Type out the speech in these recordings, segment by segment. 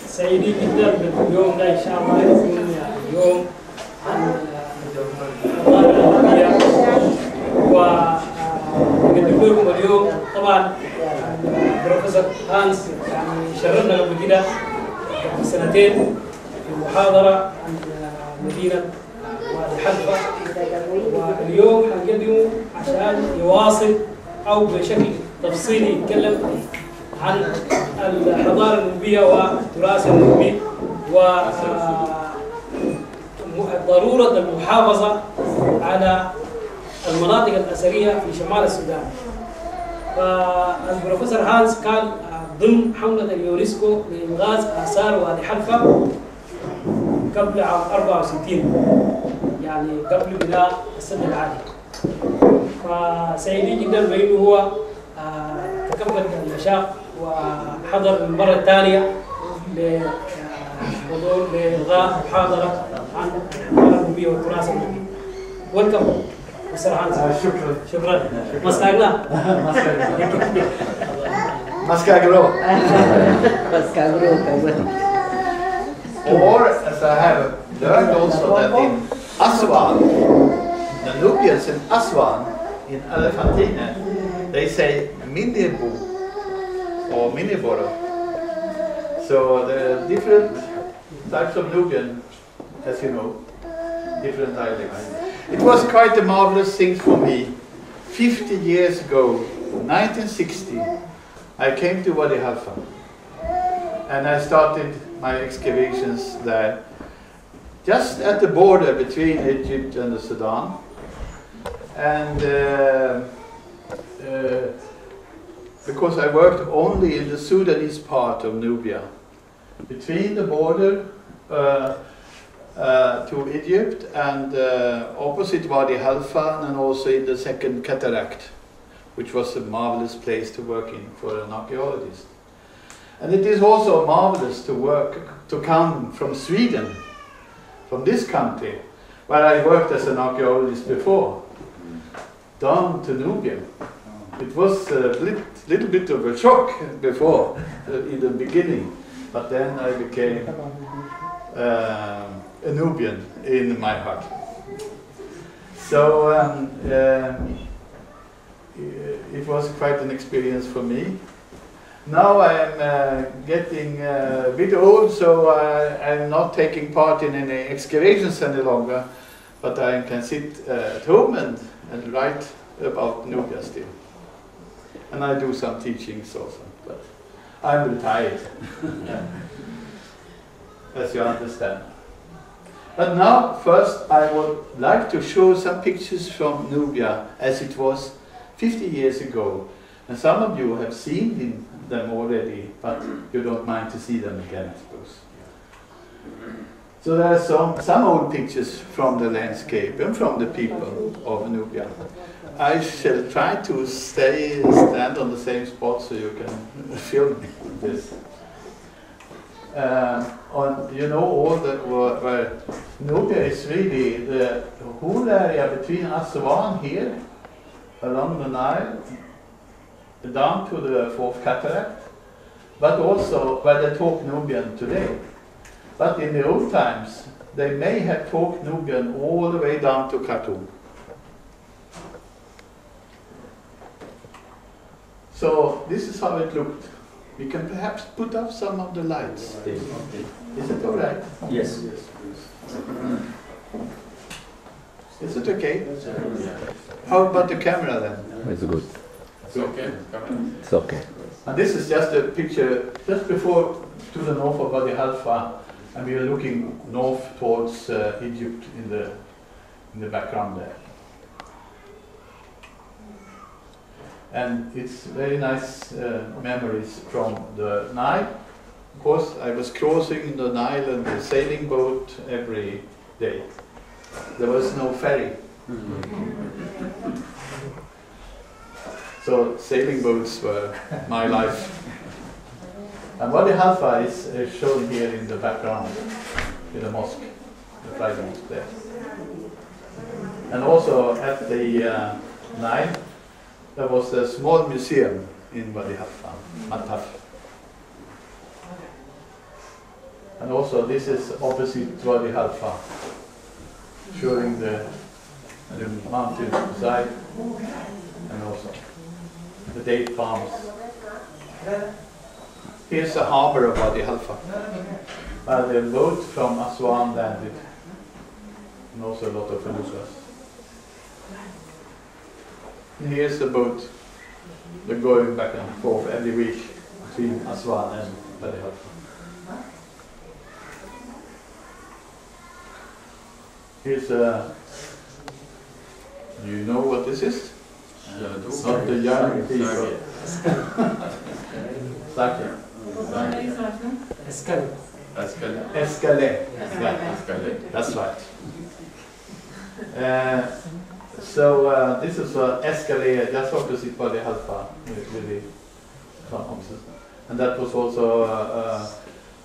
سعيدين جدا باليوم ده ان شاء الله يكون يوم عن الحضاره النوبيه ونقدم لكم اليوم طبعا بروفيسور هانس يعني شرفنا قبل كده سنتين في محاضره عن مدينه والحلفه واليوم حنقدمه عشان يواصل او بشكل تفصيلي يتكلم عن الحضارة النوبية والتراث النوبي وضرورة المحافظة على المناطق الأثرية في شمال السودان. فالبروفيسور هانس كان ضمن حملة اليونسكو لإنغاذ آثار وادي حلفة قبل عام 64 يعني قبل بناء السد العالي. فسعيدين جدا بأنه هو تكفل المشاق وحضر المرة الثانية لحضور لإلغاء محاضرة عن الحضارة النوبية والتراث النوبي. ويلكم مستر هانس. شكرا. مسكاغنا. مسكاغرو. Or as I have learned also that in Aswan, the Nubians in Aswan, in Elephantine, they say Minibu or Miniboro. So there are different types of Nubian, as you know, different dialects. It was quite a marvelous thing for me. 50 years ago, 1960, I came to Wadi Halfa and I started my excavations there, just at the border between Egypt and the Sudan. And because I worked only in the Sudanese part of Nubia, between the border to Egypt and opposite Wadi Halfa, and also in the second cataract, which was a marvelous place to work in for an archaeologist. And it is also marvelous to come from Sweden, from this country, where I worked as an archaeologist before, down to Nubia. It was a little bit of a shock before, in the beginning, but then I became a Nubian in my heart. So it was quite an experience for me. Now I am getting a bit old, so I'm not taking part in any excavations any longer, but I can sit at home and write about Nubia still. And I do some teachings also, but I'm retired, as you understand. But now, first I would like to show some pictures from Nubia as it was 50 years ago. And some of you have seen them already, but you don't mind to see them again, I suppose. So there are some old pictures from the landscape and from the people of Nubia. I shall try to stand on the same spot so you can film this. You know, all where Nubia is really the whole area between Aswan here, along the Nile, down to the fourth cataract, but also where they talk Nubian today. But in the old times, they may have talked Nubian all the way down to Khartoum. So this is how it looked. We can perhaps put up some of the lights. Is it all right? Yes. Is it okay? How about the camera then? It's good. It's okay. It's okay. And this is just a picture just before, to the north of Wadi Halfa, and we are looking north towards Egypt in the background there. And it's very nice memories from the Nile. Of course, I was crossing the Nile and the sailing boat every day. There was no ferry. So sailing boats were my life. And Wadi Halfa is shown here in the background, in the mosque, the Friday mosque there. And also at the Nile, there was a small museum in Wadi Halfa, Mataf. And also this is opposite Wadi Halfa, showing the mountain side and also the date palms. Here's the harbor of Wadi Halfa, where the boat from Aswan landed, and also a lot of feluccas. And here's the boat. They're going back and forth every week between Aswan and Wadi Halfa. Here's a. Do you know what this is? Not the young people. Sake. Escalade. That's right. So this is Escalade just opposite Wadi Halfa, really opposite. And that was also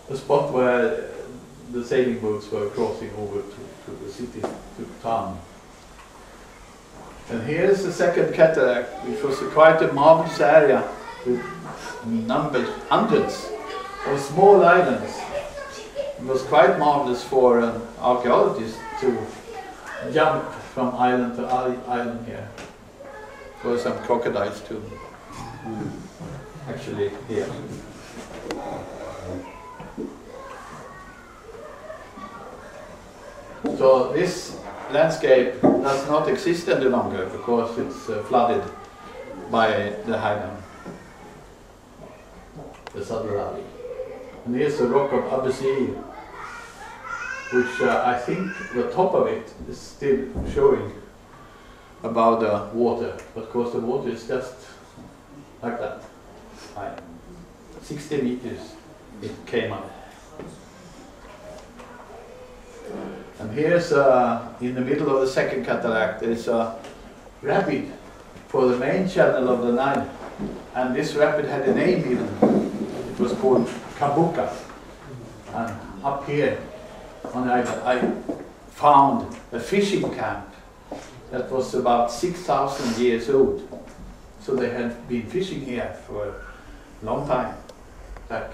a spot where the sailing boats were crossing over to the city, to town. And here's the second cataract, which was quite a marvelous area with hundreds of small islands. It was quite marvelous for archaeologists to jump from island to island here. There were some crocodiles too, actually here. So this landscape does not exist any longer because it's flooded by the highland, the Sadr Valley. And here's the rock of Abusir, which I think the top of it is still showing above the water, but of course the water is just like that high. 60 meters it came up. And here's, in the middle of the second cataract, there's a rapid for the main channel of the Nile. And this rapid had a name even. It was called Kabuka. And up here on the island, I found a fishing camp that was about 6,000 years old. So they had been fishing here for a long time back.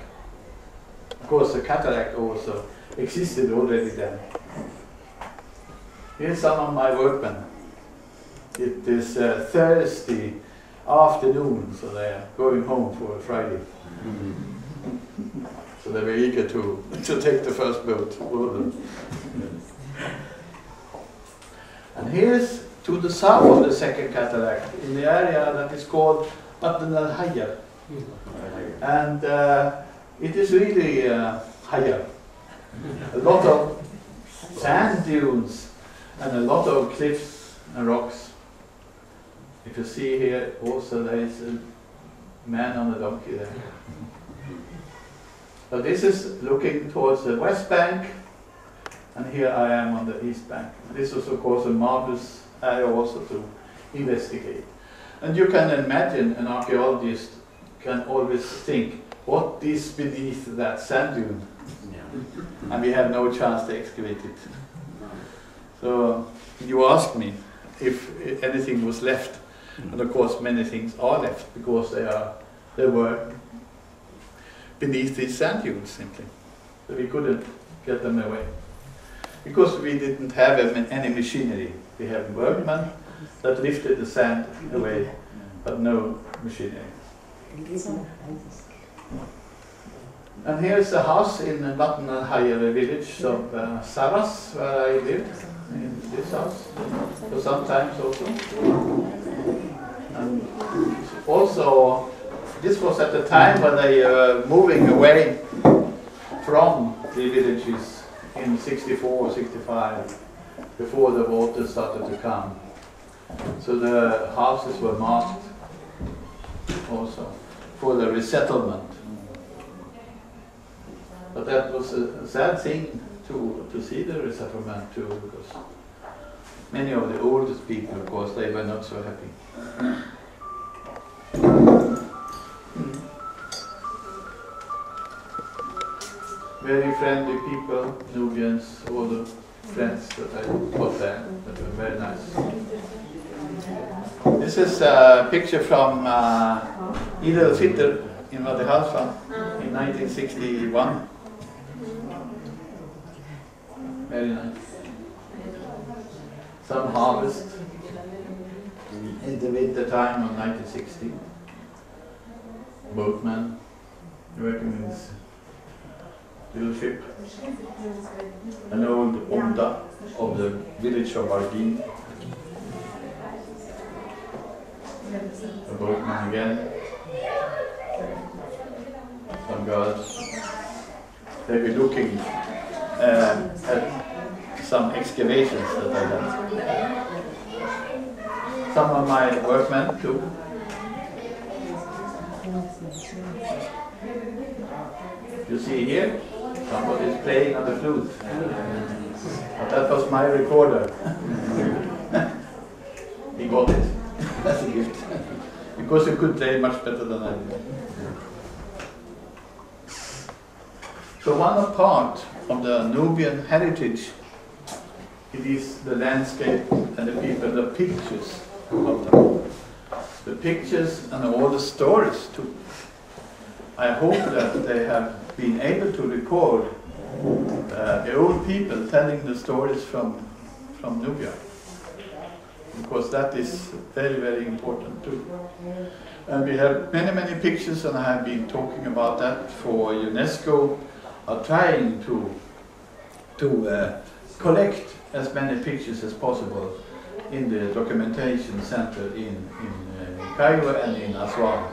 Of course, the cataract also existed already then. Here's some of my workmen. It is Thursday afternoon, so they are going home for a Friday. So they were eager to take the first boat. And here's to the south of the second cataract, in the area that is called Batn al-Hayar. And it is really higher. A lot of sand dunes and a lot of cliffs and rocks. If you see here also there is a man on a donkey there. So this is looking towards the west bank, and here I am on the east bank. This is of course a marvelous area also to investigate. And you can imagine an archaeologist can always think, what is beneath that sand dune? And we have no chance to excavate it. So you asked me if anything was left, and of course many things are left because they were beneath these sand dunes simply. So we couldn't get them away because we didn't have any machinery. We have workmen that lifted the sand away, but no machinery. And here's a house in Batn al-Hayar village of Saras, where I lived, in this house, for some times also. And also, this was at the time when they were moving away from the villages in 64, 65, before the water started to come. So the houses were marked also for the resettlement. But that was a sad thing to see the resettlement too, because many of the oldest people, of course, they were not so happy. very friendly people, Nubians, all the friends that I got there, that were very nice. This is a picture from Eid al-Fitr in Wadi Halfa in 1961. Very nice. Some harvest in the winter time of 1960. Boatman working with this little ship. An old Omda of the village of Bargin. A boatman again. Some girls. They were looking at some excavations that I had. Some of my workmen too. You see here, somebody is playing on the flute. But that was my recorder. He got it as a gift. Because he could play much better than I did. So one part of the Nubian heritage, it is the landscape and the people, the pictures of them. The pictures and all the stories too. I hope that they have been able to record the old people telling the stories from Nubia. Because that is very, very important too. And we have many, many pictures, and I have been talking about that for UNESCO, are trying to collect as many pictures as possible in the documentation center in Cairo and in Aswan.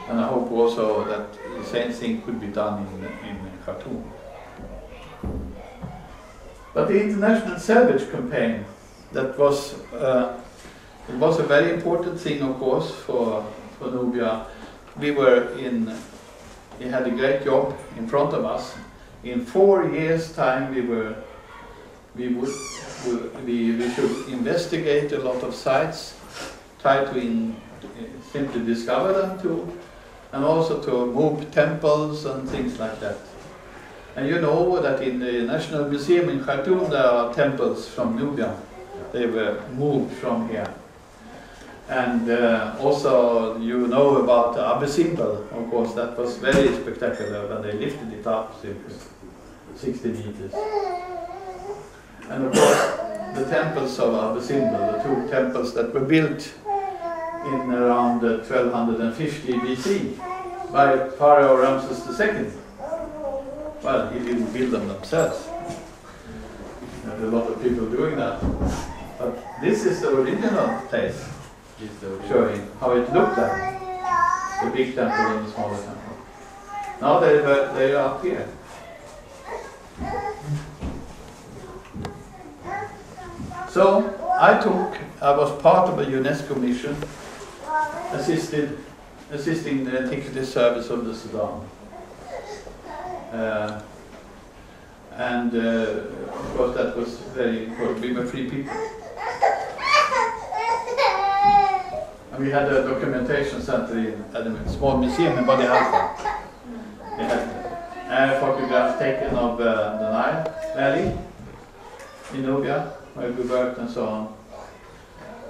And I hope also that the same thing could be done in Khartoum. But the international salvage campaign, that was it was a very important thing, of course, for Nubia. We had a great job in front of us. In 4 years' time, we should investigate a lot of sites, try to simply discover them too, and also to move temples and things like that. And you know that in the National Museum in Khartoum there are temples from Nubia. They were moved from here. And also you know about the Abu Simbel, of course, that was very spectacular when they lifted it up 60 meters. And of course the temples of Abu Simbel, the two temples that were built in around 1250 BC by Pharaoh Ramses II. Well, he didn't build them themselves. There's a lot of people doing that. But this is the original place, showing how it looked like, the big temple and the smaller temple. Now they are up here. So I was part of a UNESCO mission, assisting the Antiquity Service of the Sudan. Of course that was very important. We were free people. And we had a documentation center in a small museum in Wadi Halfa. We had photographs taken of the Nile Valley in Nubia, where we worked and so on.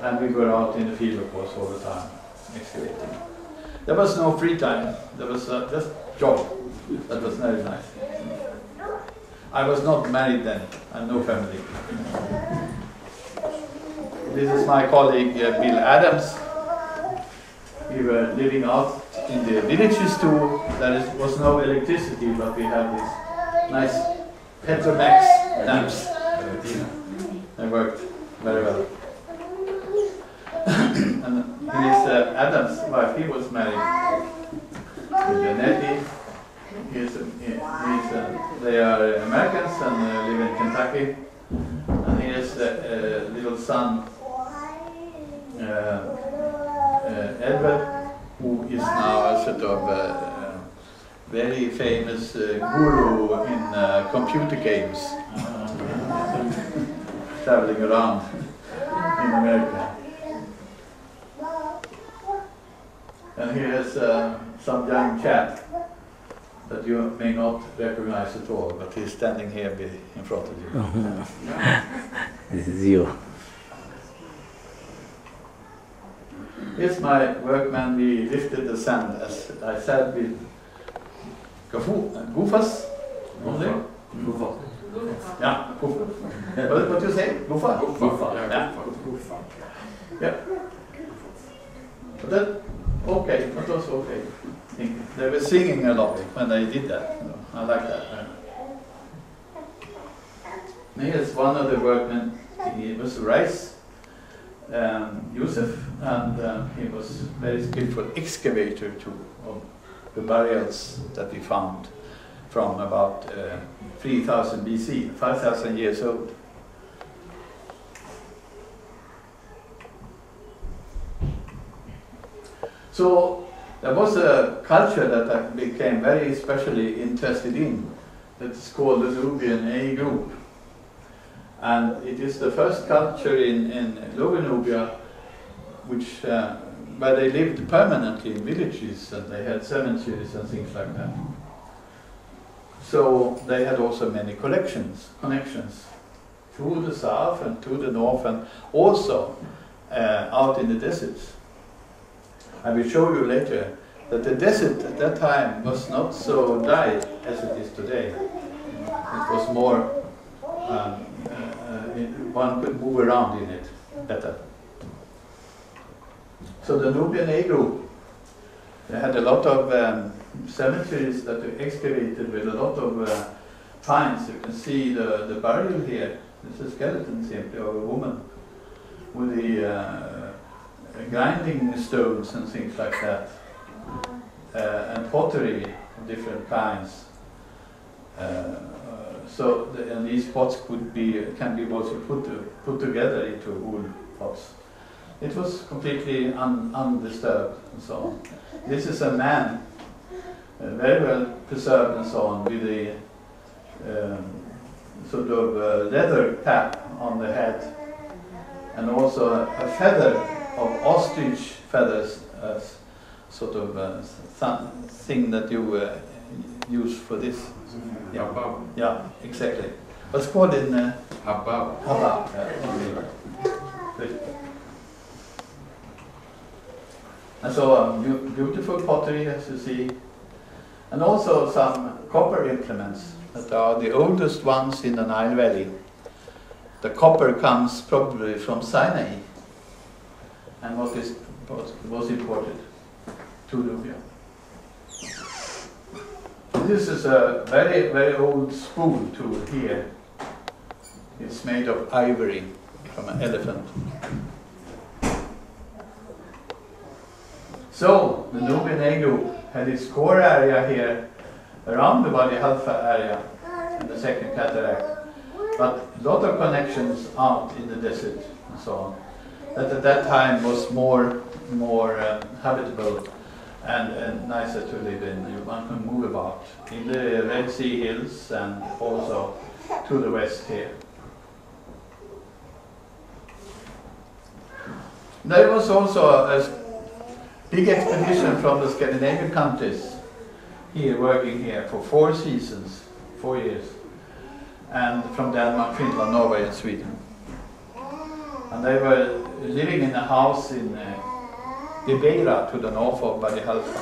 And we were out in the field, of course, all the time, excavating. There was no free time. There was just job. That was very nice. I was not married then. I had no family. This is my colleague Bill Adams. We were living out in the villages too. There was no electricity, but we had these nice Petromax lamps. They worked very well. And here's Adam's wife. He was married to Janetti. They are Americans and live in Kentucky. And here's a little son, Edward, who is now a sort of very famous guru in computer games, traveling around in America. And here's some young chap that you may not recognize at all, but he's standing here in front of you. This is you. Here's my workman. We lifted the sand, as I said, with goofas. Only? Yeah, goofa. What do you say? Goofa? Goofa. Yeah. Yeah. But that, okay, that was okay. They were singing a lot when they did that. I like that. Here's one of the workmen. He was Rice, Josef, and he was very skillful excavator of the burials that we found from about 3000 BC, 5,000 years old. So there was a culture that I became very especially interested in, that's called the Nubian A group. And it is the first culture in Lower Nubia which, where they lived permanently in villages, and they had cemeteries and things like that. So they had also many connections to the south and to the north, and also out in the deserts. I will show you later that the desert at that time was not so dry as it is today. It was more, one could move around in it better. So the Nubian A group, they had a lot of cemeteries that were excavated with a lot of finds. You can see the burial here. It's a skeleton simply of a woman with the grinding stones and things like that, and pottery of different kinds. And these pots can be also put together into wood pots. It was completely undisturbed and so on. This is a man, very well preserved and so on, with a sort of leather cap on the head, and also a feather of ostrich feathers as sort of thing that you use for this. Yeah, yeah, exactly. What's called in Habab. Habab. Good. And so beautiful pottery, as you see, and also some copper implements that are the oldest ones in the Nile Valley. The copper comes probably from Sinai, and was imported to Nubia. This is a very, very old spoon tool here. It's made of ivory from an elephant. So the Nubian A group had its core area here around the Wadi Halfa area in the second cataract, but a lot of connections out in the desert and so on. That at that time was more habitable and nicer to live in. One can move about in the Red Sea hills and also to the west here. There was also a big expedition from the Scandinavian countries here, working here for 4 seasons, 4 years, and from Denmark, Finland, Norway and Sweden. And they were living in a house in Beira, to the north of Wadi Halfa.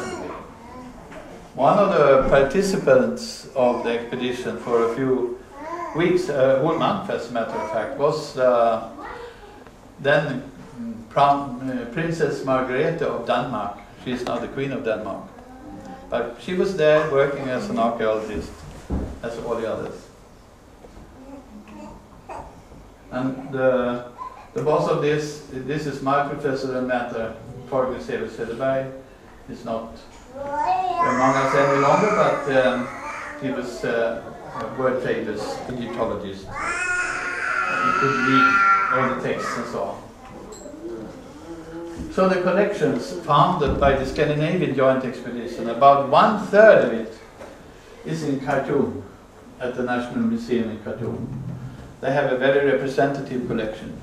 One of the participants of the expedition for a few weeks, a whole month as a matter of fact, was then Princess Margrethe of Denmark. She is now the Queen of Denmark. But she was there working as an archaeologist, as all the others. And the boss of this is my professor and mentor, Torgny Cederberg. He's not among us any longer, but he was a world-famous Egyptologist. He could read all the texts and so on. So the collections founded by the Scandinavian Joint Expedition, about 1/3 of it is in Khartoum, at the National Museum in Khartoum. They have a very representative collection.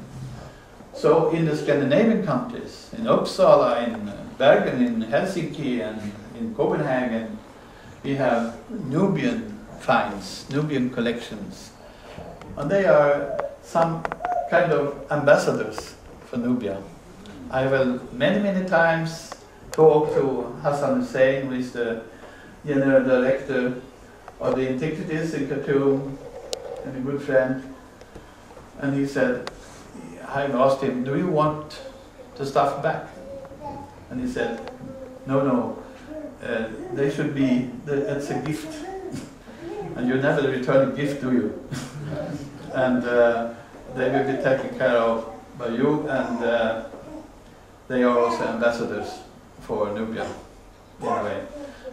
So in the Scandinavian countries, in Uppsala, in Bergen, in Helsinki, and in Copenhagen, we have Nubian finds, Nubian collections. And they are some kind of ambassadors for Nubia. I will many times talk to Hassan Hussein, who is the general director of the Antiquities in Khartoum, and a good friend. And he said, I asked him, do you want the stuff back? And he said, no, they should be, it's a gift. And you never return a gift, do you? And they will be taken care of by you, and they are also ambassadors for Nubia, in a way.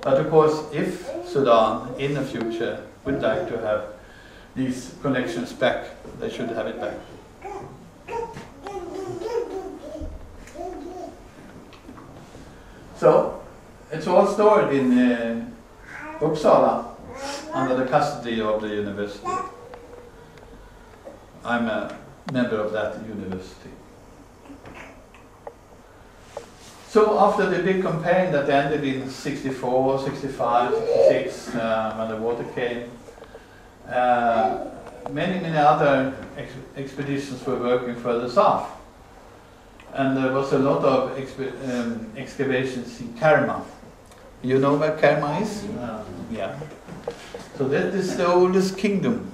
But of course, if Sudan, in the future, would like to have these connections back, they should have it back. So, it's all stored in Uppsala, under the custody of the university. I'm a member of that university. So after the big campaign that ended in 64, 65, 66, when the water came, many other expeditions were working further south. And there was a lot of excavations in Kerma. You know where Kerma is? Yeah. So that is the oldest kingdom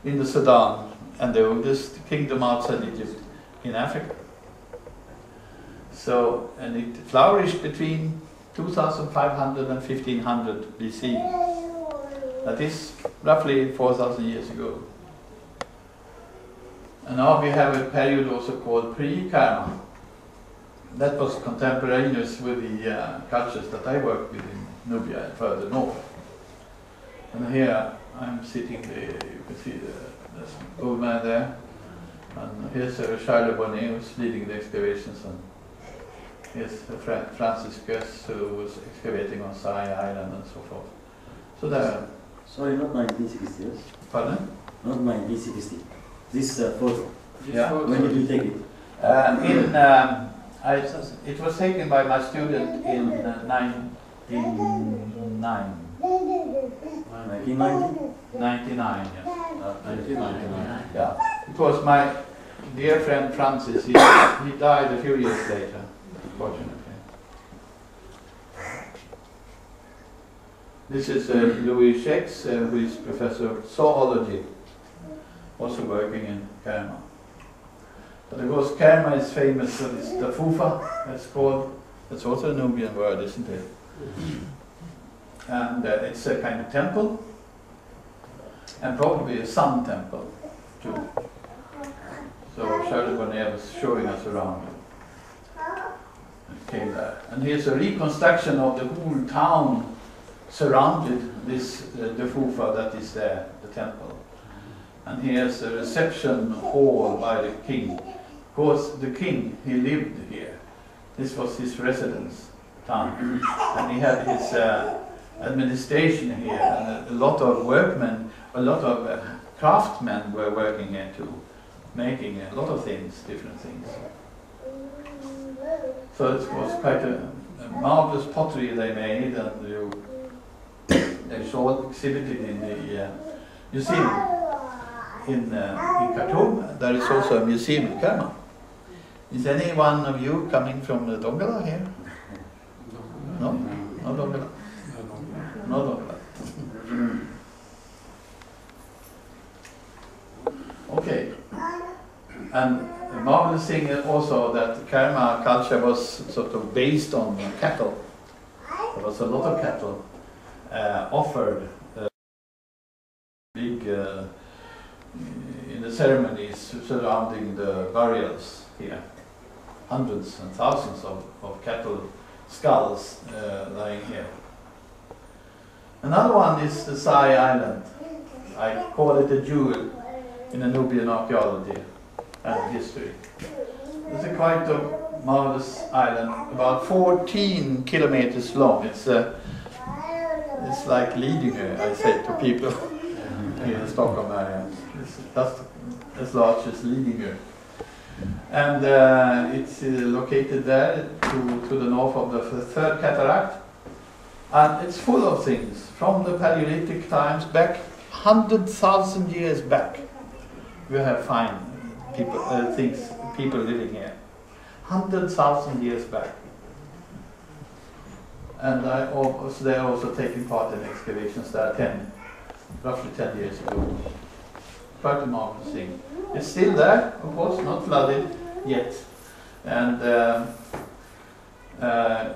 in the Sudan, and the oldest kingdom outside Egypt in Africa. So, and it flourished between 2500 and 1500 BC. That is roughly 4,000 years ago. And now we have a period also called pre-Kerma. That was contemporaneous with the cultures that I worked with in Nubia, further north. And here I'm sitting there, you can see there's an old man there. And here's Charles Bonnet, who's leading the excavations. And here's Francis Gus, who was excavating on Sai Island and so forth. So there. Sorry, not 1960, yes? Pardon? Not 1960. This photo. Yeah. When did you take it? It was taken by my student in 1999. 1990? 99, yes. 1999. Yeah. It was my dear friend Francis. He died a few years later, fortunately. This is Louis Schex, who is Professor of Zoology, also working in Kerma. But of course, Kerma is famous for this tafufa, it's called. It's also a Nubian word, isn't it? And it's a kind of temple, and probably a sun temple, too. So Charles Bonnet was showing us around. It came there. And here's a reconstruction of the whole town surrounded this tafufa that is there, the temple. And here's a reception hall by the king. Of course, the king, he lived here. This was his residence town. And he had his administration here. And a lot of workmen, a lot of craftsmen were working here too, making a lot of things, different things. So it was quite a marvelous pottery they made, and they saw exhibited in the museum in Khartoum. There is also a museum in Kerma. Is any one of you coming from the Dongala here? No? No Dongala? No Dongala. Okay. And the marvelous thing is also that the Kerma culture was sort of based on cattle. There was a lot of cattle offered big in the ceremonies surrounding the burials here. Hundreds and thousands of cattle skulls lying here. Another one is the Sai Island. I call it a jewel in the Nubian archaeology and history. It's a quite a marvelous island, about 14 kilometers long. It's like Lidingö, I say to people in the Stockholm area. It's just as large as Lidingö. And it's located there to the north of the third cataract. And it's full of things from the Paleolithic times back 100,000 years back. We have found people living here 100,000 years back. And they're also taking part in excavations there roughly 10 years ago. Quite a marvelous thing. It's still there, of course, not flooded yet. And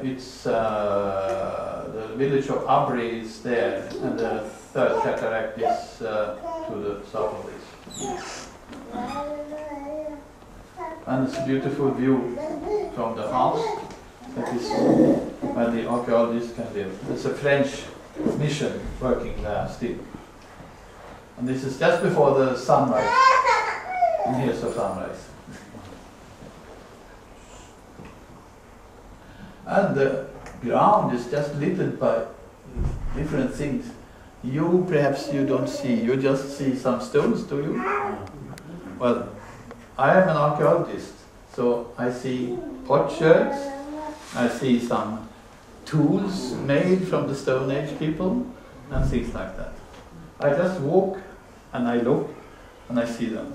it's the village of Abri is there, and the third cataract is to the south of this. And it's a beautiful view from the house. That is where the archaeologists can live. There's a French mission working there still. And this is just before the sunrise. And here's the sunrise. And the ground is just littered by different things. Perhaps you don't see, you just see some stones, do you? Well, I am an archaeologist, so I see potsherds, I see some tools made from the Stone Age people, and things like that. I just walk, and I look, and I see them.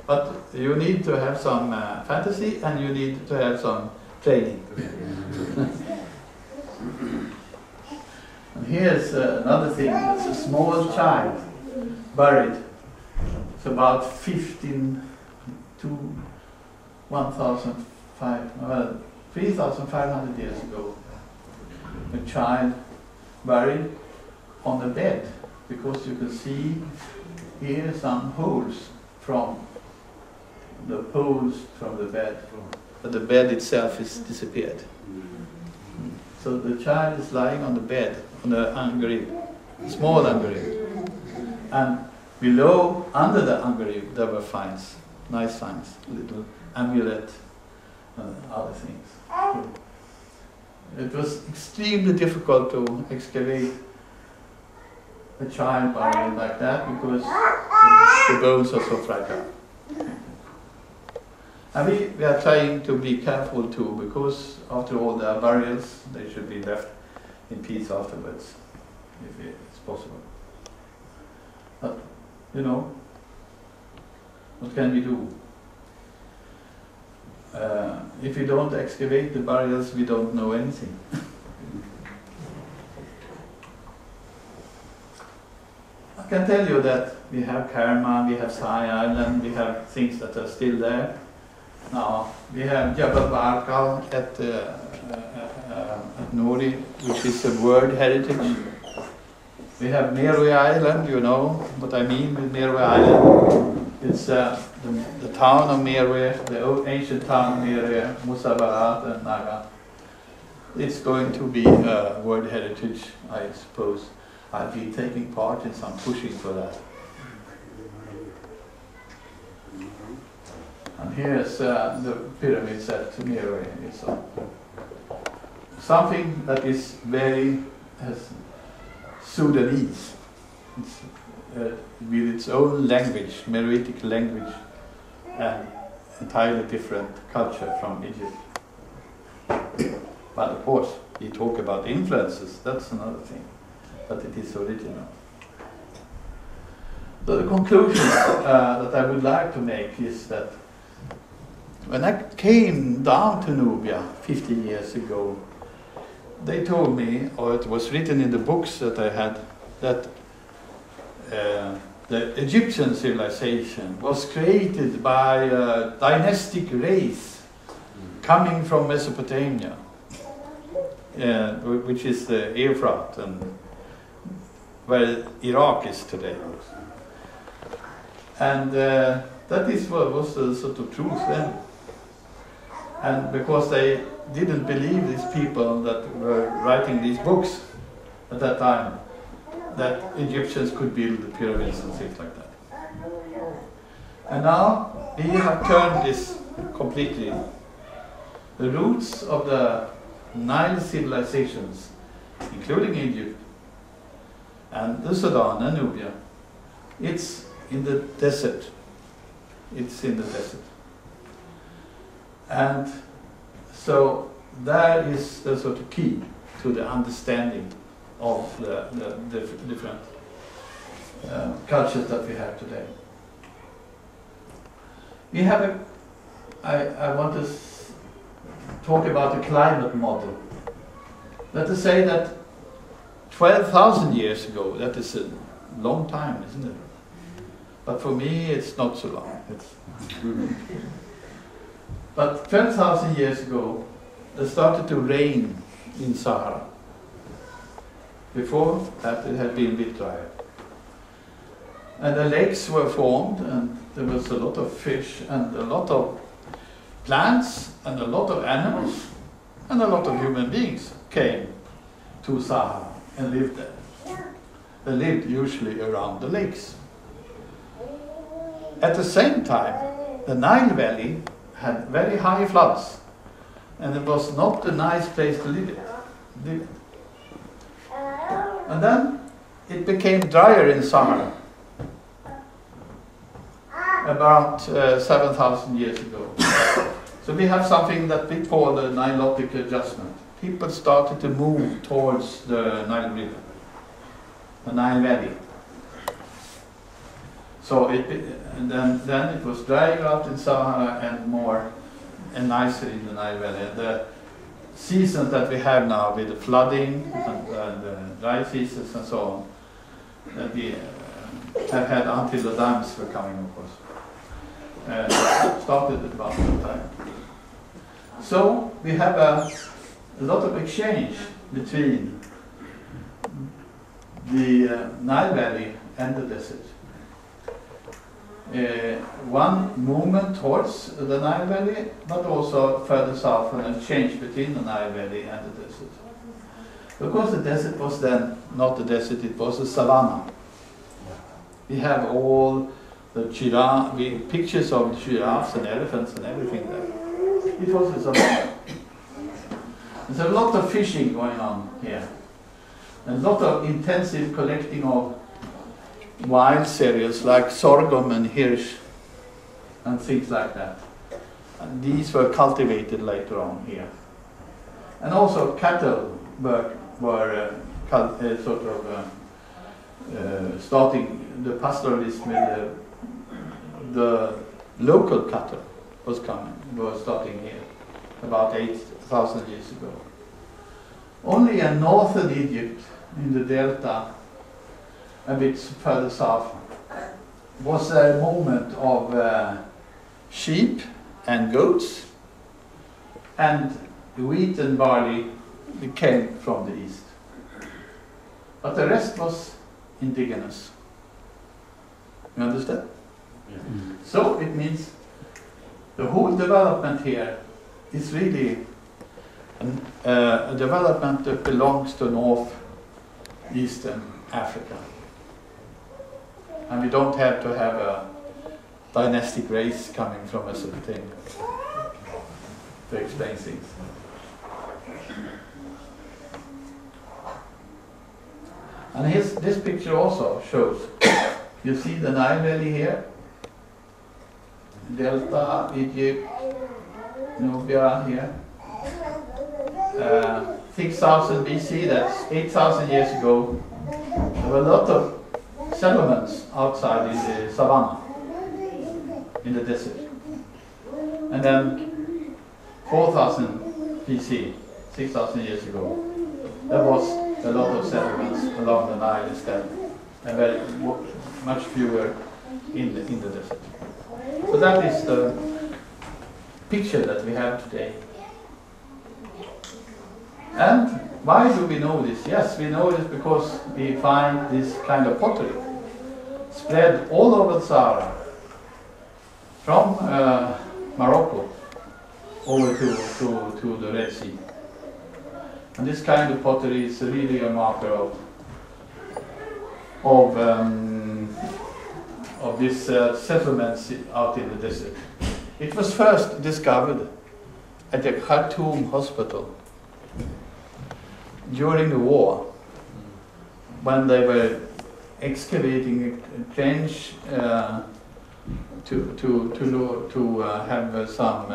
But you need to have some fantasy, and you need to have some training. And here's another thing. It's a small child buried. It's about 15 to 3,500 years ago. A child buried on a bed, because you can see here some holes from the poles from the bed, but the bed itself is disappeared. So the child is lying on the bed, on the angarib, small angarib, and below, under the angarib, there were finds, nice finds, little amulet and other things. It was extremely difficult to excavate a child buried like that because the bones are so fragile. And we are trying to be careful too, because after all their burials, they should be left in peace afterwards, if it's possible. But, you know, what can we do? If we don't excavate the burials, we don't know anything. I can tell you that we have Kerma, we have Sai Island, we have things that are still there. Now, we have Jabal Barkal at Nori, which is a World Heritage. We have Meroe Island, you know what I mean with Meroe Island. It's the town of Meroe, the old ancient town of Meroe, Musabarat and Naga. It's going to be a World Heritage, I suppose. I've been taking part in some pushing for that. And here's the pyramids at Meroe. It's something that is very Sudanese. It's with its own language, Meroitic language, and entirely different culture from Egypt. But of course, you talk about influences, that's another thing. But it is original. So the conclusion that I would like to make is that when I came down to Nubia 50 years ago, they told me, or it was written in the books that I had, that the Egyptian civilization was created by a dynastic race coming from Mesopotamia, which is the Euphrates, and where Iraq is today. And that is what was the sort of truth then. And because they didn't believe these people that were writing these books at that time, that Egyptians could build the pyramids and things like that. And now we have turned this completely. The roots of the Nile civilizations, including Egypt and the Sudan and Nubia, it's in the desert. It's in the desert. And so that is the sort of key to the understanding of the different cultures that we have today. We have I want to talk about the climate model. Let us say that 12,000 years ago, that is a long time, isn't it? But for me, it's not so long. But 12,000 years ago, it started to rain in Sahara. Before that, it had been a bit drier. And the lakes were formed, and there was a lot of fish, and a lot of plants, and a lot of animals, and a lot of human beings came to Sahara and lived there. They lived usually around the lakes. At the same time, the Nile Valley had very high floods, and it was not a nice place to live in. And then it became drier in Sahara, about 7,000 years ago. So we have something that we call the Nilotic adjustment. People started to move towards the Nile River, the Nile Valley. So then it was drier out in Sahara and more and nicer in the Nile Valley. And the seasons that we have now with the flooding and the dry seasons and so on, that we have had until the dams were coming, of course, started at about that time. So we have a lot of exchange between the Nile Valley and the desert. One movement towards the Nile Valley, but also further south, an exchange between the Nile Valley and the desert. Because the desert was then not the desert, it was a savanna. We have all the pictures of giraffes and elephants and everything there. It was a savanna. There's a lot of fishing going on here. A lot of intensive collecting of wild cereals like sorghum and hirsch and things like that. And these were cultivated later on here. And also cattle were starting the pastoralism with the local cattle was starting here about 8,000 years ago. Only in northern Egypt, in the delta, a bit further south, was a movement of sheep and goats, and wheat and barley came from the east. But the rest was indigenous. You understand? Yeah. So it means the whole development here is really a development that belongs to northeastern Africa. And we don't have to have a dynastic race coming from a certain thing to explain things. And this picture also shows, you see the Nile Valley here, Delta, Egypt, Nubia here. 6,000 BC, that's 8,000 years ago, there were a lot of settlements outside in the savanna, in the desert. And then 4,000 BC, 6,000 years ago, there was a lot of settlements along the Nile instead, and very much fewer in the desert. So that is the picture that we have today. And why do we know this? Yes, we know this because we find this kind of pottery spread all over the Sahara, from Morocco over to the Red Sea. And this kind of pottery is really a marker of these settlements out in the desert. It was first discovered at the Khartoum hospital during the war, when they were excavating a trench to have some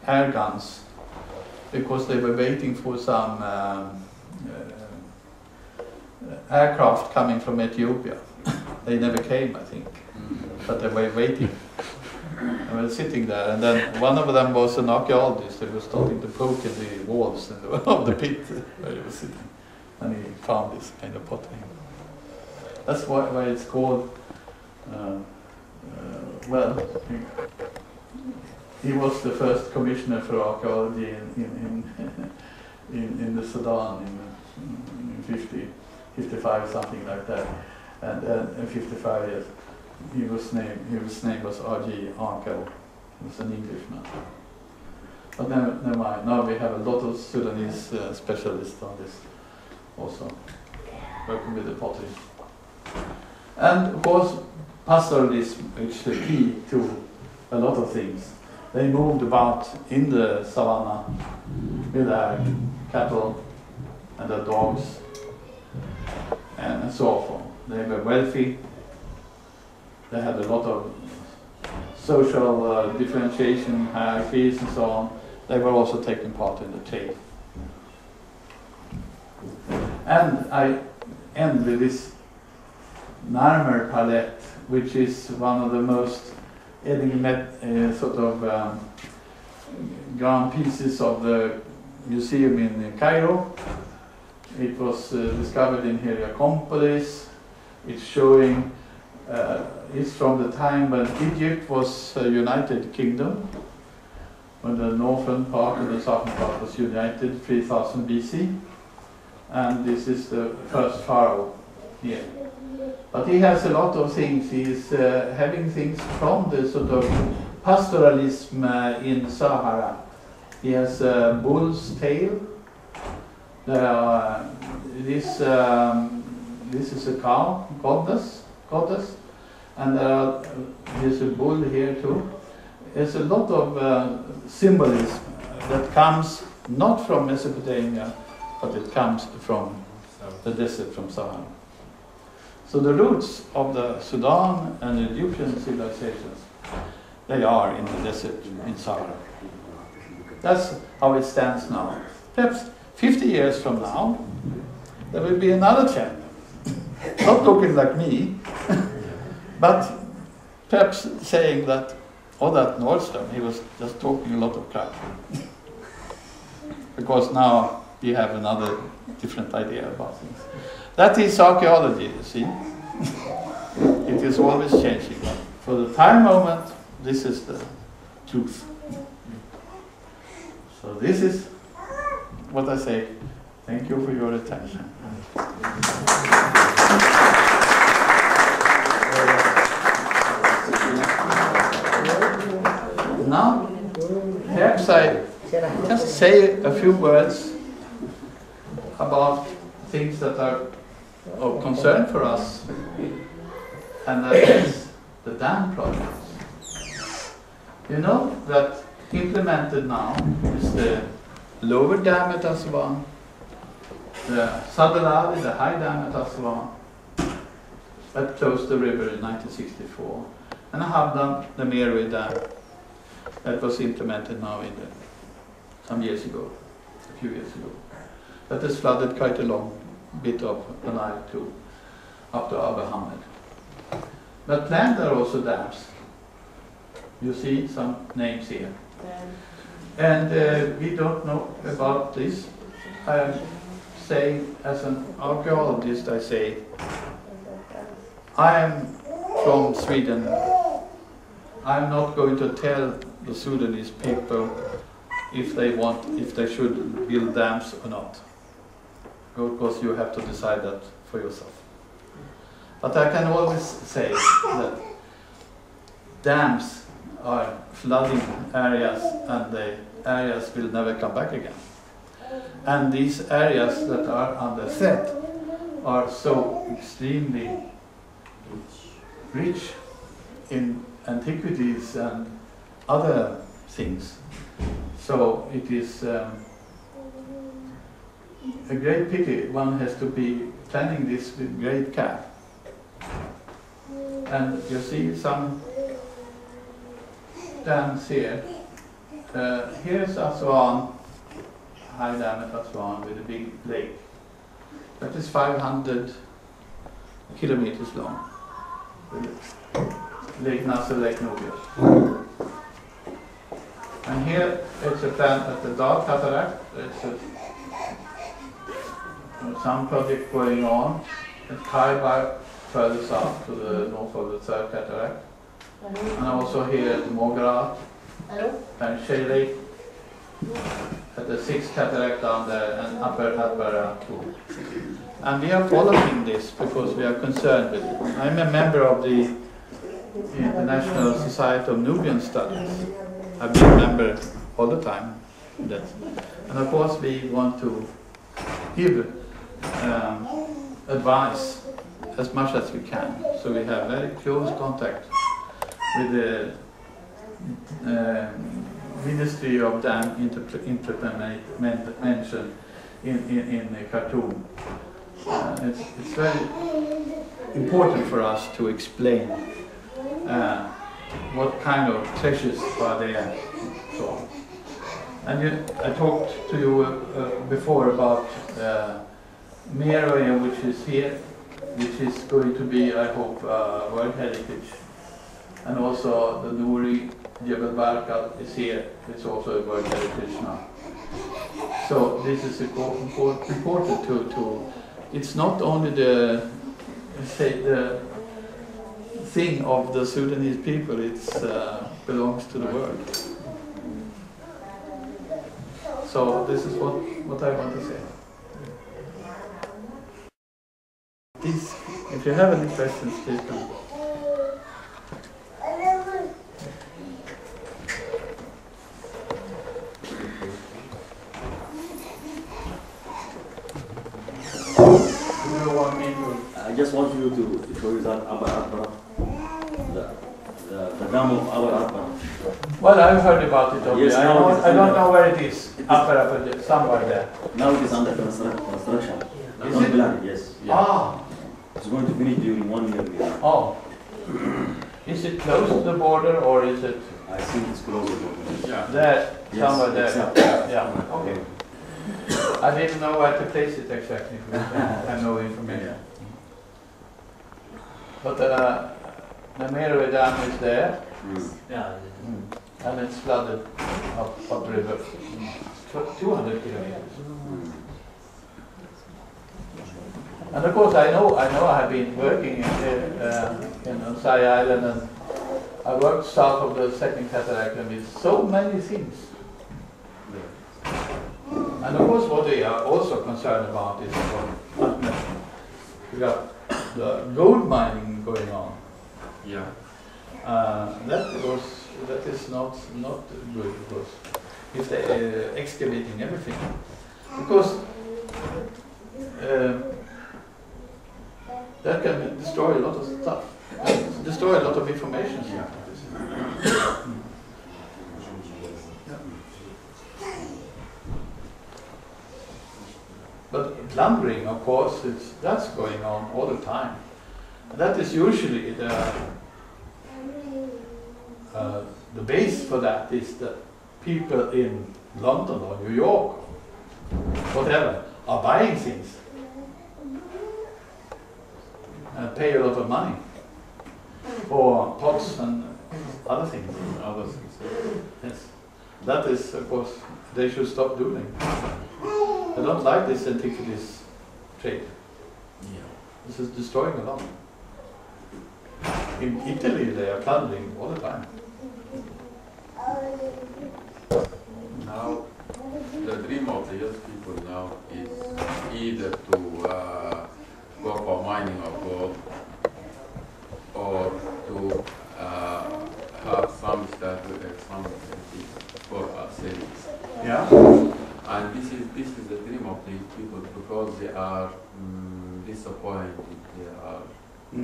air guns because they were waiting for some aircraft coming from Ethiopia. They never came, I think, but they were waiting. They were sitting there, and then one of them was an archaeologist. He was starting to poke at the walls of the pit where he was sitting, and he found this kind of pottery. That's why it's called. Well, he was the first commissioner for archaeology in the Sudan in 55, something like that, and in 55 years. His name was R.G. Arkel. He was an Englishman. But never mind. Now we have a lot of Sudanese specialists on this also, working with the pottery. And of course, pastoralism, which is the key to a lot of things. They moved about in the savannah with their cattle and their dogs and so forth. They were wealthy. They had a lot of social differentiation, hierarchies and so on. They were also taking part in the trade. And I end with this Narmer palette, which is one of the most grand pieces of the museum in Cairo. It was discovered in Hierakonpolis. It's showing, it's from the time when Egypt was a united kingdom, when the northern part and the southern part was united, 3000 BC. And this is the first pharaoh here. But he has a lot of things. He is having things from the sort of pastoralism in Sahara. He has a bull's tail. This is a cow, goddess, and there's a bull here too. There's a lot of symbolism that comes not from Mesopotamia, but it comes from the desert, from Sahara. So the roots of the Sudan and the Egyptian civilizations, they are in the desert in Sahara. That's how it stands now. Perhaps 50 years from now, there will be another chap, not looking like me, but perhaps saying that, oh, that Nordström, he was just talking a lot of crap. Because now we have another different idea about things. That is archaeology, you see. It is always changing. For the time moment, this is the truth. So this is what I say. Thank you for your attention. Now, perhaps I just say a few words about things that are of concern for us, and that is the dam projects. You know that implemented now is the lower dam at Aswan, the Sadalali, the high dam at Aswan, that closed the river in 1964, and Havdan, the Meru dam, that was implemented now in some years ago, a few years ago. That has flooded quite a long bit of the Nile too, up to Abu Hamid. But land are also dams. You see some names here. And we don't know about this. I am saying, as an archaeologist, I say, I am from Sweden. I'm not going to tell the Sudanese people if they should build dams or not. Because you have to decide that for yourself. But I can always say that dams are flooding areas, and the areas will never come back again. And these areas that are under threat are so extremely rich in antiquities and other things. So it is a great pity. One has to be planning this with great care. And you see some dams here. Here's Aswan, high dam at Aswan with a big lake. That is 500 kilometers long. Lake Nasser, Lake Nubian. And here it's a plan at the Dark Cataract. It's some project going on at Kaibai further south to the north of the Third Cataract. And also here at Mograt and Shea Lake at the Sixth Cataract down there and Upper Atbara too. And we are following this because we are concerned with it. I'm a member of the International Society of Nubian Studies. I've been a member all the time. And of course we want to give advice as much as we can. So we have very close contact with the Ministry of Dam Implementation in Khartoum. It's very important for us to explain what kind of treasures are there. So, and I talked to you before about Meroe, which is here, which is going to be, I hope, World Heritage. And also the Nuri Jebel Barkal is here, it's also a World Heritage now. So this is important to it's not only the thing of the Sudanese people, it belongs to the world. So this is what I want to say. Please, if you have any questions, please come. I just want you to show you that Abar Atbara, the dam of Abar Atbara. Well, I've heard about it already. Yes, I don't know where it is. Upper, somewhere there. Now it is under construction. Is Not it? planned, yes. Yeah. Ah. It's going to finish during 1 year. Yeah. Oh. Is it close to the border or is it I think it's closer. Yeah. there, Yes, somewhere there? exactly. Yeah. Okay. I didn't know where to place it exactly. I have no information. But the Meroe Dam is there. Yeah. And it's flooded upriver, 200 kilometers. And of course, I know I have been working in Osai Island, and I worked south of the Second Cataract, and with so many things. And of course, what they are also concerned about is we got the gold mining going on. Yeah. That is not good, because if they're excavating everything, because that can destroy a lot of stuff, destroy a lot of information. Yeah. But plundering, of course, that's going on all the time. And that is usually the base for that is that people in London or New York, whatever, are buying things and pay a lot of money for pots and other things. Yes, that is, of course, they should stop doing. I don't like this antiquities trade. Yeah. This is destroying a lot. In Italy, they are plundering all the time. Now, the dream of the young people now is either to go for mining of gold or to have some for savings. Yeah. And this is the dream of these people, because they are disappointed. They are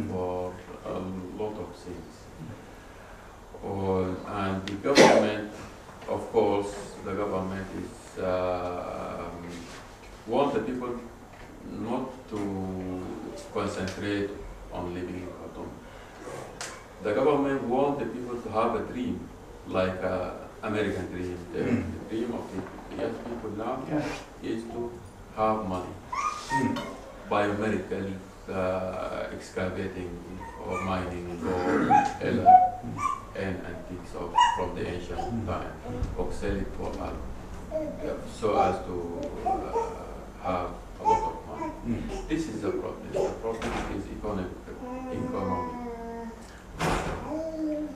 for a lot of things. And the government, of course, the government is want the people not to concentrate on living in Khartoum. The government want the people to have a dream, like American dream. The dream of the young people now is to have money biomedical excavating or mining gold, and antiques from the ancient time, or sell it for so as to have a lot of money. This is the problem. The problem is economic.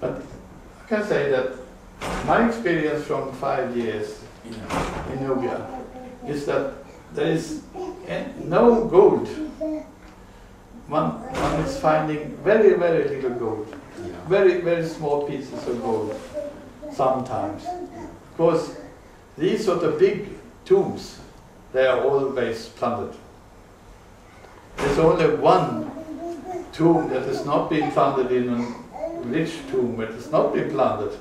But I can say that my experience from 5 years in Nubia is that there is no gold. One is finding very, very little gold. Very, very small pieces of gold sometimes. Because these sort of big tombs, they are always plundered. There's only one tomb that has not been plundered in a rich tomb, but has not been plundered.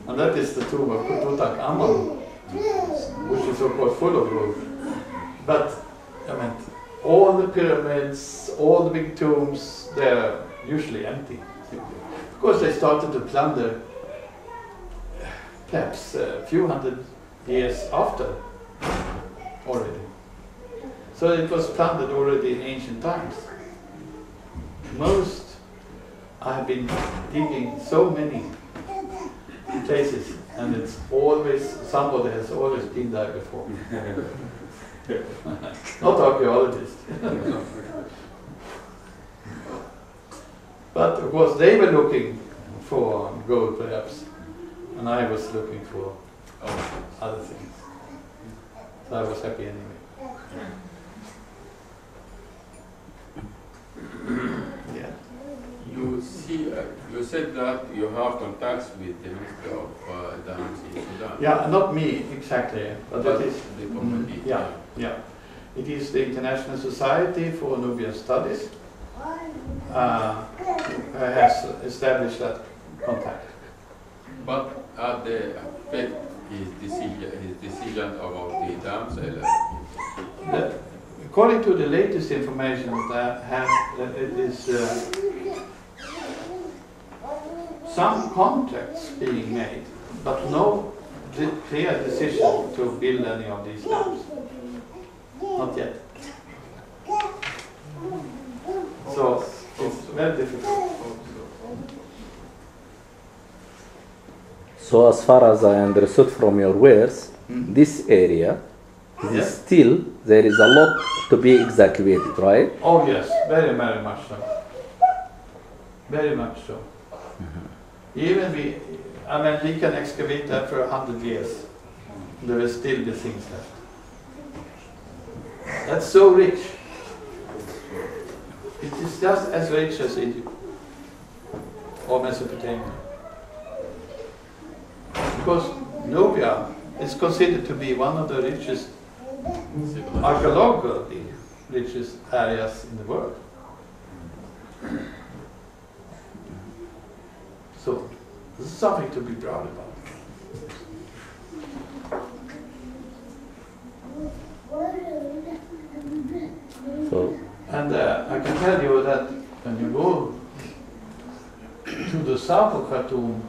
And that is the tomb of Tutankhamun, which is of course full of gold. But, I mean, all the pyramids, all the big tombs, they're usually empty. Of course, they started to plunder perhaps a few hundred years after already. So it was plundered already in ancient times. I have been digging so many places, and it's always, somebody has always been there before. Not archaeologists. But of course they were looking for gold perhaps, and I was looking for other things. So I was happy anyway. Yeah. You see, you said that you have contacts with the Minister of Dams in Sudan. Yeah, not me exactly, but that is the community. yeah. It is the International Society for Nubian Studies has established that contact. But at the affect his decision about the dams. According to the latest information that I have, it is some contracts being made, but no clear decision to build any of these dams. Not yet. So it's very difficult. So as far as I understood from your words, this area is still, there is a lot to be excavated, right? Oh yes, very, very much so. Very much so. Even we can excavate that for 100 years. There will still be things left. That's so rich. It is just as rich as Egypt or Mesopotamia. Because Nubia is considered to be one of the richest, archaeologically richest areas in the world. So this is something to be proud about. So, And I can tell you that when you go to the south of Khartoum,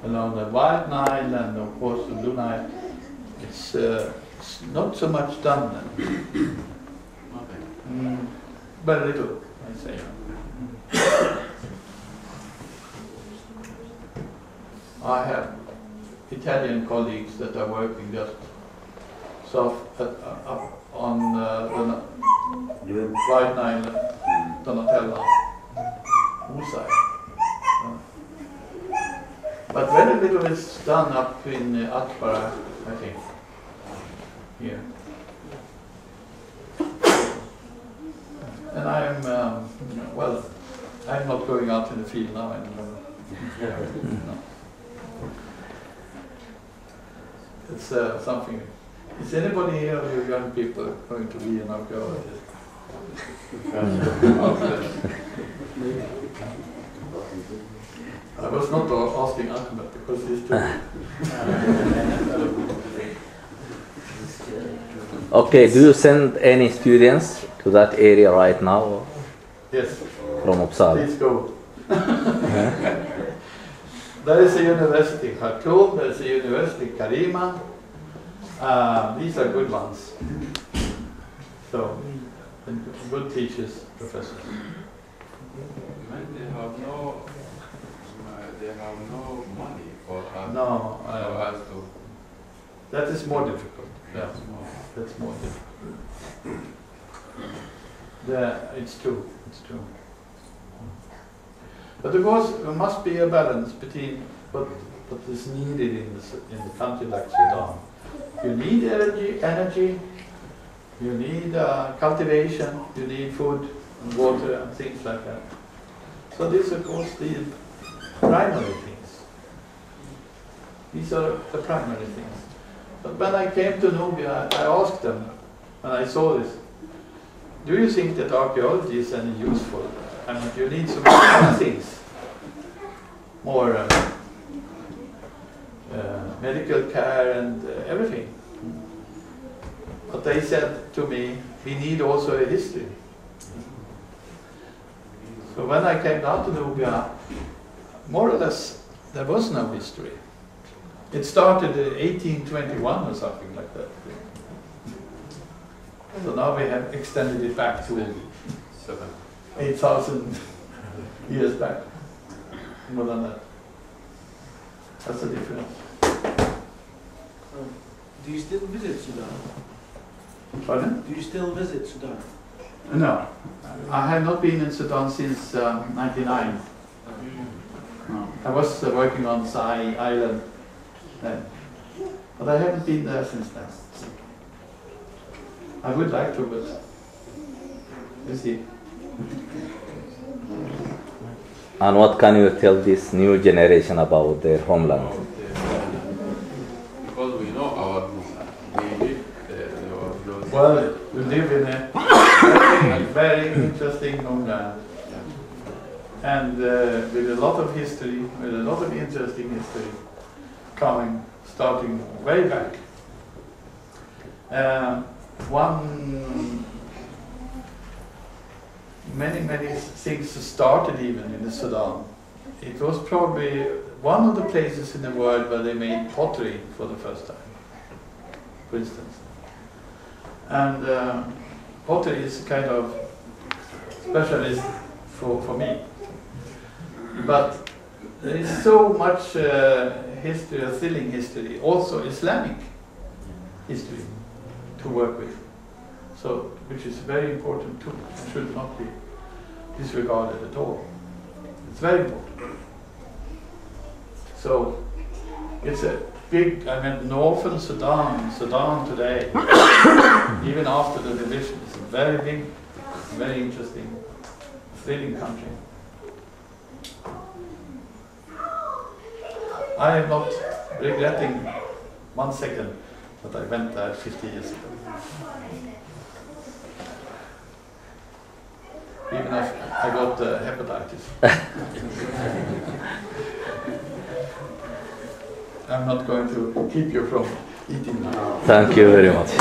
along the White Nile and of course the Blue Nile, it's not so much done then. Very little, I say. I have Italian colleagues that are working just south up on the White Nile, Donatella, Musa. But very little is done up in Atbara, I think, here. And I'm, well, I'm not going out in the field now anymore. No. It's something. Is anybody here of you young people going to be an archaeologist? I was not asking Ahmed because he's too. okay, do you send any students to that area right now? Or Yes. from Uppsala? Please go. there is a university Khartoum, there is a university Karima. These are good ones. So, and good teachers, professors. They have no money for us. No, for us to. that is more difficult. That's more. That's more difficult. It's true. It's true. But of course, there must be a balance between what is needed in the country like Sudan. You need energy. You need cultivation. You need food and water and things like that. So these are, of course, the primary things. These are the primary things. But when I came to Nubia, I asked them, when I saw this, do you think that archaeology is any useful? I mean, you need some other things, more medical care and everything. But they said to me, we need also a history. So when I came down to Nubia, more or less, there was no history. It started in 1821 or something like that. So now we have extended it back to 8,000 years back. More than that. That's the difference. Do you still visit Sudan? Pardon? Do you still visit Sudan? No. I have not been in Sudan since 1999. No. I was working on Sai Island then. But I haven't been there since then. I would like to, but we'll see. And what can you tell this new generation about their homeland? Because we know our homeland. We live there. Well, we live in a very interesting homeland. And with a lot of history, with a lot of interesting history starting way back. Many things started even in the Sudan. It was probably one of the places in the world where they made pottery for the first time, for instance. And pottery is a kind of specialist for me. But there is so much history, thrilling history, also Islamic history to work with. So, which is very important too. It should not be disregarded at all. It's very important. So, it's a big, northern Sudan today, even after the division, it's a very big, very interesting, thrilling country. I am not regretting 1 second that I went there 50 years ago. Even if I got hepatitis. I'm not going to keep you from eating now. Thank you very much.